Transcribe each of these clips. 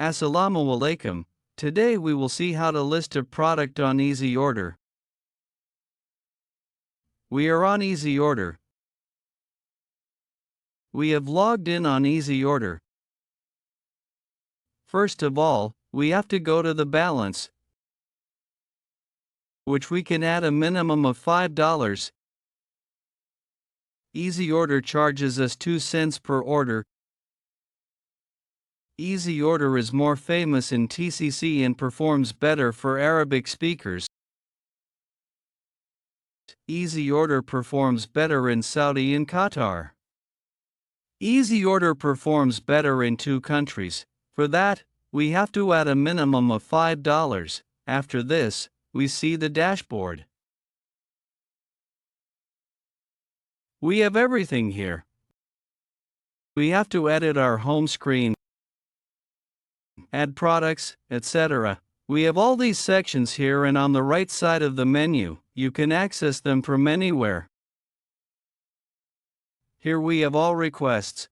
Assalamu alaikum. Today we will see how to list a product on EasyOrder. We are on EasyOrder. We have logged in on EasyOrder. First of all, we have to go to the balance, which we can add a minimum of $5. EasyOrder charges us 2 cents per order. EasyOrder is more famous in TCC and performs better for Arabic speakers. EasyOrder performs better in Saudi and Qatar. EasyOrder performs better in 2 countries. For that, we have to add a minimum of $5. After this, we see the dashboard. We have everything here. We have to edit our home screen, add products, etc. We have all these sections here, and on the right side of the menu, you can access them from anywhere. Here we have all requests.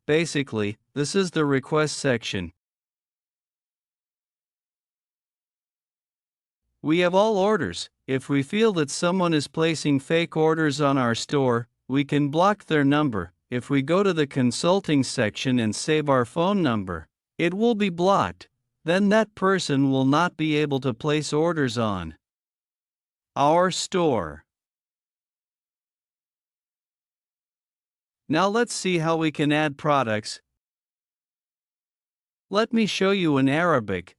Basically, this is the request section. We have all orders. If we feel that someone is placing fake orders on our store, we can block their number. If we go to the consulting section and save our phone number, it will be blocked. Then that person will not be able to place orders on our store. Now let's see how we can add products. Let me show you in Arabic.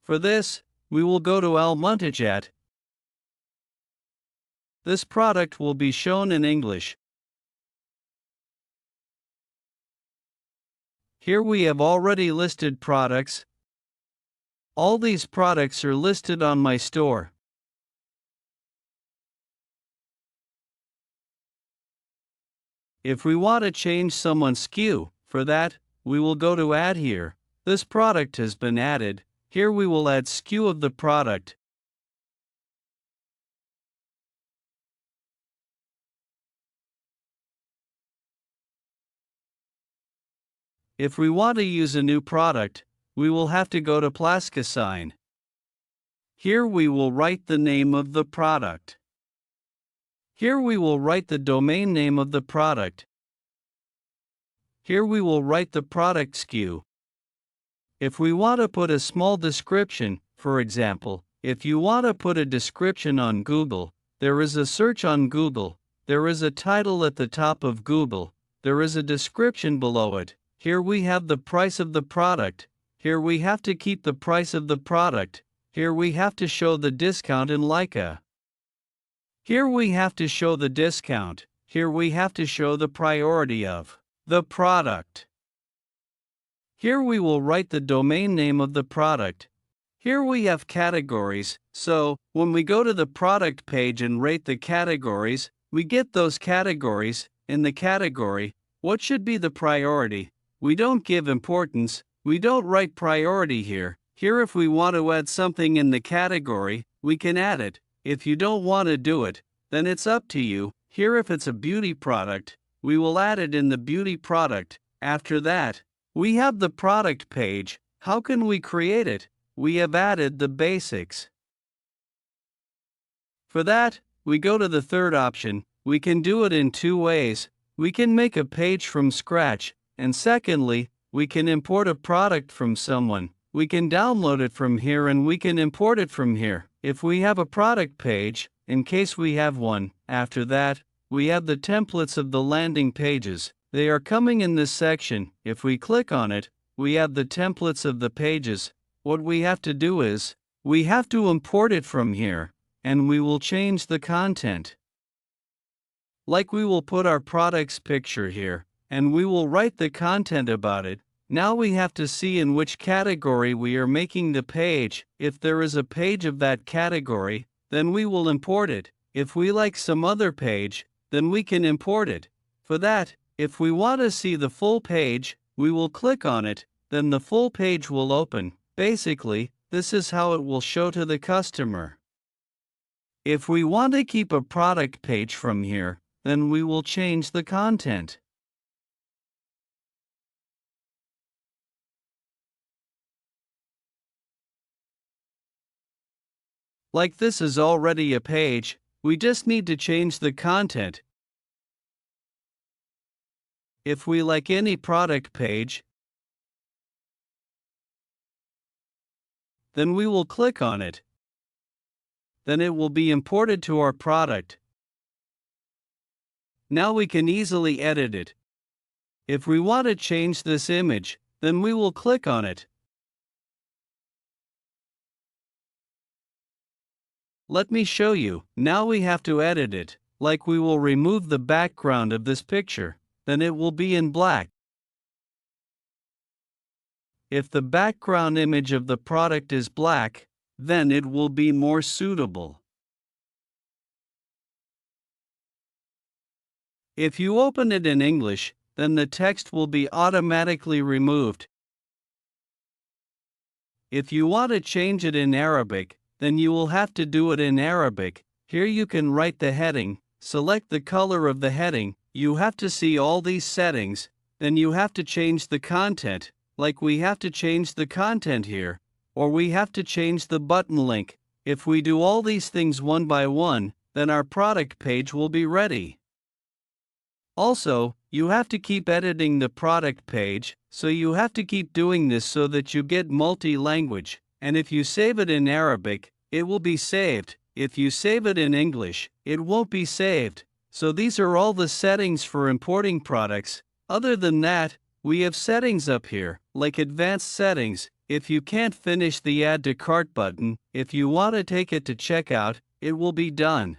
For this, we will go to Al-Muntajat. This product will be shown in English. Here we have already listed products. All these products are listed on my store. If we want to change someone's SKU, for that, we will go to Add here. This product has been added. Here we will add SKU of the product. If we want to use a new product, we will have to go to +sign. Here we will write the name of the product. Here we will write the domain name of the product. Here we will write the product SKU. If we want to put a small description, for example, if you want to put a description on Google, there is a search on Google, there is a title at the top of Google, there is a description below it. Here we have the price of the product. Here we have to keep the price of the product. Here we have to show the discount in Leica. Here we have to show the discount. Here we have to show the priority of the product. Here we will write the domain name of the product. Here we have categories, so when we go to the product page and rate the categories, we get those categories. In the category, what should be the priority? We don't give importance, we don't write priority here. Here if we want to add something in the category, we can add it. If you don't want to do it, then it's up to you. Here if it's a beauty product, we will add it in the beauty product. After that, we have the product page. How can we create it? We have added the basics. For that, we go to the third option. We can do it in 2 ways. We can make a page from scratch. And secondly, we can import a product from someone. We can download it from here and we can import it from here. If we have a product page, in case we have one, after that, we have the templates of the landing pages. They are coming in this section. If we click on it, we have the templates of the pages. What we have to do is, we have to import it from here, and we will change the content. Like we will put our product's picture here, and we will write the content about it. Now we have to see in which category we are making the page. If there is a page of that category, then we will import it. If we like some other page, then we can import it. For that, if we want to see the full page, we will click on it, then the full page will open. Basically, this is how it will show to the customer. If we want to keep a product page from here, then we will change the content. Like this is already a page, we just need to change the content. If we like any product page, then we will click on it. Then it will be imported to our product. Now we can easily edit it. If we want to change this image, then we will click on it. Let me show you. Now we have to edit it. Like we will remove the background of this picture, then it will be in black. If the background image of the product is black, then it will be more suitable. If you open it in English, then the text will be automatically removed. If you want to change it in Arabic, then you will have to do it in Arabic. Here you can write the heading, select the color of the heading, you have to see all these settings, then you have to change the content, like we have to change the content here, or we have to change the button link. If we do all these things one by one, then our product page will be ready. Also, you have to keep editing the product page, so you have to keep doing this so that you get multi-language, and if you save it in Arabic, it will be saved. If you save it in English, it won't be saved. So these are all the settings for importing products. Other than that, we have settings up here, like advanced settings. If you can't finish the add to cart button, if you want to take it to checkout, it will be done.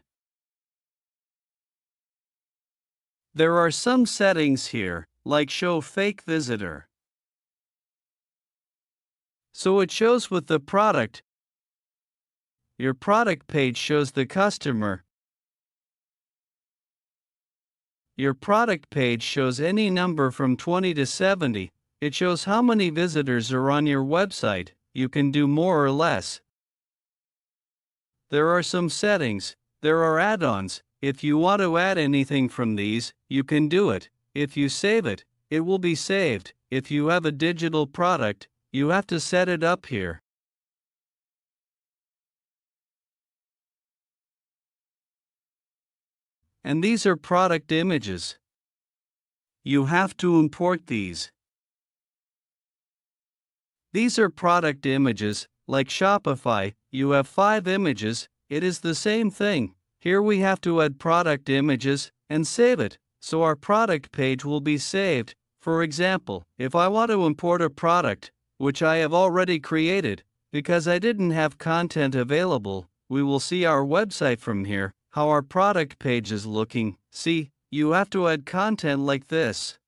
There are some settings here, like show fake visitor. So it shows with the product. Your product page shows the customer. Your product page shows any number from 20 to 70. It shows how many visitors are on your website. You can do more or less. There are some settings. There are add-ons. If you want to add anything from these, you can do it. If you save it, it will be saved. If you have a digital product, you have to set it up here. And these are product images. You have to import these. These are product images, like Shopify. You have 5 images, it is the same thing. Here we have to add product images and save it, so our product page will be saved. For example, if I want to import a product, which I have already created, because I didn't have content available, we will see our website from here, how our product page is looking. See, you have to add content like this.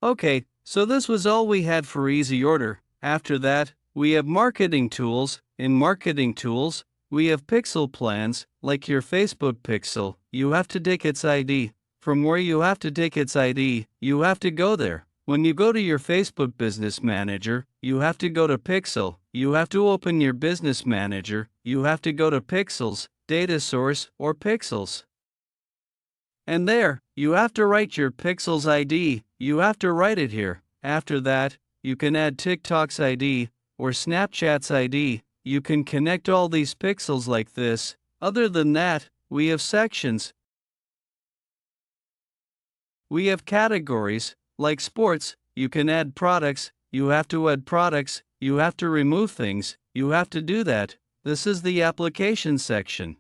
Okay, so this was all we had for Easy Order. After that, we have marketing tools. In marketing tools, we have pixel plans, like your Facebook pixel. You have to take its ID. From where you have to take its ID, you have to go there. When you go to your Facebook Business Manager, you have to go to Pixel. You have to open your Business Manager. You have to go to Pixels, Data Source, or Pixels. And there, you have to write your Pixels ID. You have to write it here. After that, you can add TikTok's ID or Snapchat's ID. You can connect all these pixels like this. Other than that, we have sections. We have categories, like sports. You can add products. You have to add products. You have to remove things. You have to do that. This is the application section.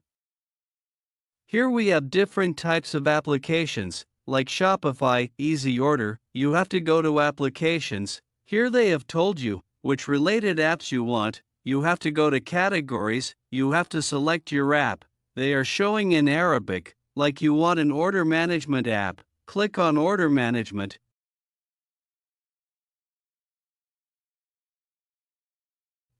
Here we have different types of applications, like Shopify, Easy Order. You have to go to applications. Here they have told you which related apps you want. You have to go to categories. You have to select your app. They are showing in Arabic, like you want an order management app. Click on order management.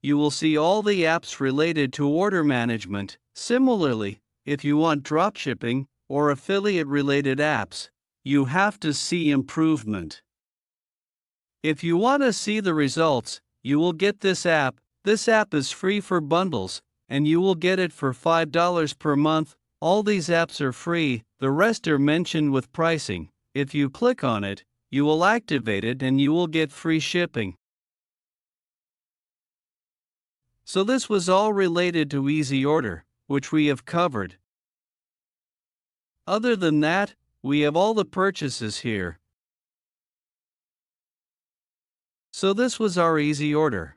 You will see all the apps related to order management. Similarly, if you want dropshipping or affiliate related apps, you have to see improvement. If you want to see the results, you will get this app. This app is free for bundles, and you will get it for $5 per month. All these apps are free, the rest are mentioned with pricing. If you click on it, you will activate it and you will get free shipping. So this was all related to Easy Order, which we have covered. Other than that, we have all the purchases here. So this was our Easy Order.